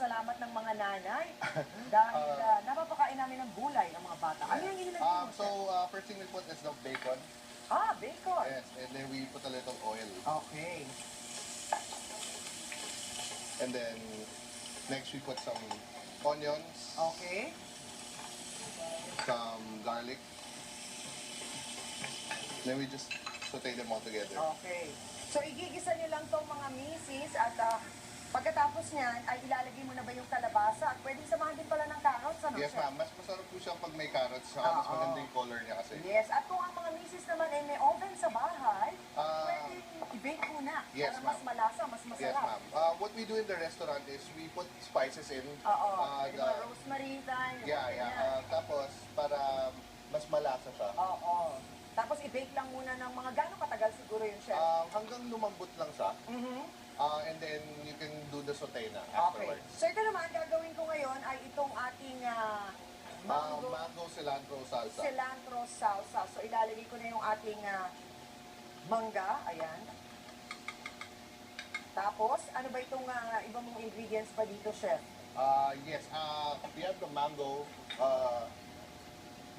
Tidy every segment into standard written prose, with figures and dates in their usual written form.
pasasalamat ng mga nanay dahil napapakain namin ng gulay ang mga bata. Ano yung inilagay mo? First thing we put is the bacon. Bacon. Yes, and then we put a little oil. Okay. And then, next we put some onions, Okay. some garlic. Then we just saute them all together. Okay. So, igigisa niyo lang tong mga misis at pagkatapos niyan, ay ilalagay mo na ba yung kalabasa? At pwedeng samahan din pala ng carrots, ano? Yes, chef? ma'am. Mas masarap po siya pag may carrots. Saka mas Oo. maganda yung color niya kasi. Yes. At kung ang mga misis naman ay may oven sa bahay, pwedeng i-bake muna yes, para mas ma'am. malasa, mas masarap. Yes, ma'am. What we do in the restaurant is we put spices in. Oo. Pwede ba rosemary tayo? Tapos, para mas malasa siya. Oo. Tapos i-bake lang muna ng mga gano'ng katagal siguro yung chef? Hanggang lumambot lang siya. And then, you can do the saute na Okay. afterwards. So ito naman, gagawin ko ngayon ay itong ating Mango cilantro salsa. cilantro salsa. So ilalagay ko na yung ating mangga. Ayan. Tapos, ano ba itong iba mong ingredients pa dito, chef? Yes, we have the mango,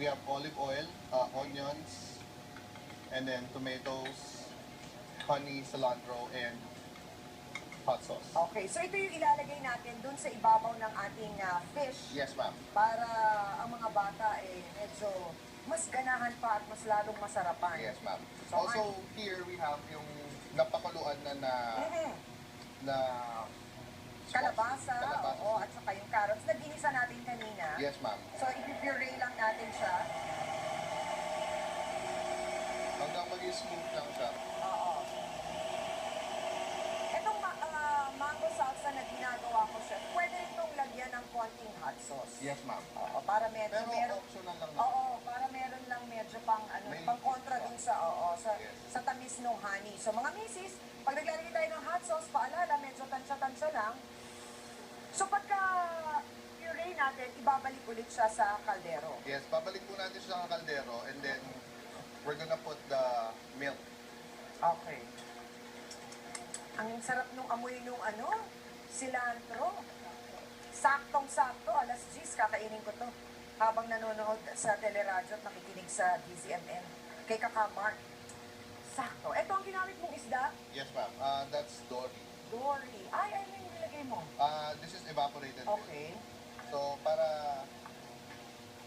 we have olive oil, onions, and then tomatoes, honey, cilantro, and hot sauce. Okay, so ito yung ilalagay natin dun sa ibabaw ng ating fish. Yes, ma'am. Para ang mga bata medyo mas ganahan pa at mas lalong masarapan. Yes, ma'am. So, Also, here we have yung napakuluan na Kalabasa, oo, at saka yung carrots na ginisa natin kanina. Yes, ma'am. So, ipipuree lang natin siya. Hanggang mag-smooth lang siya. Oo. Itong mango salsa na ginagawa ko, chef, pwede itong lagyan ng konting hot sauce. Yes, ma'am. Oo, para medyo Pero optional lang naman. Oo, para meron lang medyo pang pang kontra dun sa sa tamis ng honey. So mga misis, pag naglalagay tayo ng hot sauce, paalala, medyo tansya-tansya lang. So pagka puree natin, ibabalik ulit siya sa kaldero. Yes, babalik po natin siya sa kaldero and then we're gonna put the milk. Okay. Ang sarap nung amoy nung cilantro. Saktong-sakto, alas 10, kakainin ko to. Habang nanonood sa teleradyo at nakikinig sa DZMM. Kay Kakamar. Sakto. Ito ang ginamit mong isda? Yes, ma'am. That's dory. Dory. Ay, yung nilagay mo. This is evaporated milk. Okay. So, para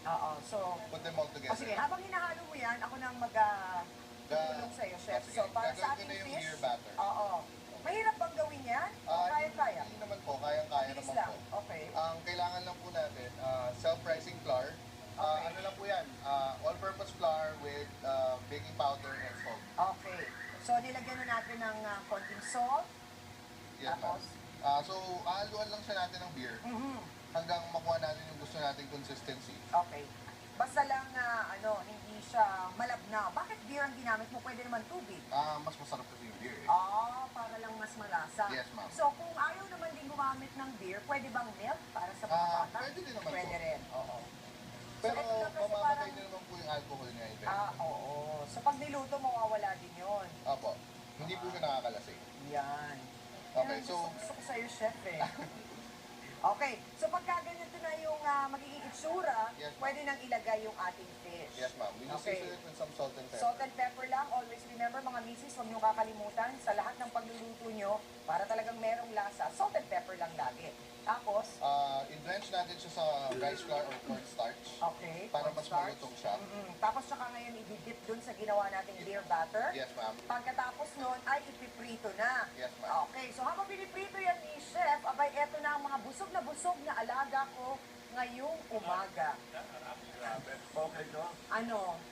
Oo, so... put them all together. sige, habang hinahalo mo yan, ako nang mag-tulong sa'yo, chef. Sige, So, para sa gagawin ko ating na yung fish... beer batter. Oo. Mahirap bang gawin yan? Kaya-kaya? Hindi naman po, kayang-kaya Bilis naman lang. po. Okay. Ang kailangan lang po natin, self-rising flour. Okay. Ano lang po yan, all-purpose flour with baking powder and salt. Okay. So, nilagyan na natin ng konting salt. Yes, ma'am. Tapos? So, haluan lang siya natin ng beer hanggang makuha natin yung gusto nating consistency. Okay. Basta lang hindi siya malabnaw. Bakit beer ang ginamit mo? Pwede naman tubig. Mas masarap kasi yung beer. Para lang mas malasa. Yes, ma'am. So, kung ayaw naman din gumamit ng beer, pwede bang milk para sa mga bata? Pwede din naman Pwede po. rin, oo. Pero ito lang kasi mamamatay parang- din naman po yung alcohol niya. Oo. So, pag niluto, mawawala din yon. Opo. Hindi po siya nakakalasing. Yan. Okay, Yan, so- gusto ko sa'yo, chef Okay, so pagka ganito na yung magiging itsura, Yes, ma'am. pwede nang ilagay yung ating fish. Yes, ma'am. We just Okay. season it with some salt and pepper. Salt and pepper lang. Always remember, mga misis, huwag niyong kakalimutan sa lahat ng pagluluto niyo, para talagang merong lasa, salt and pepper lang lagi. Tapos, I-drench natin siya sa rice flour or cornstarch okay, para mas cornstarch. malutong siya. Tapos saka ngayon i-dip dun sa ginawa nating beer batter. Yes, ma'am. Pagkatapos nun ay ipiprito na. Yes, ma'am. Okay, so habang piniprito yan ni Chef, abay eto na ang mga busog na alaga ko ngayong umaga. Okay to? Ano?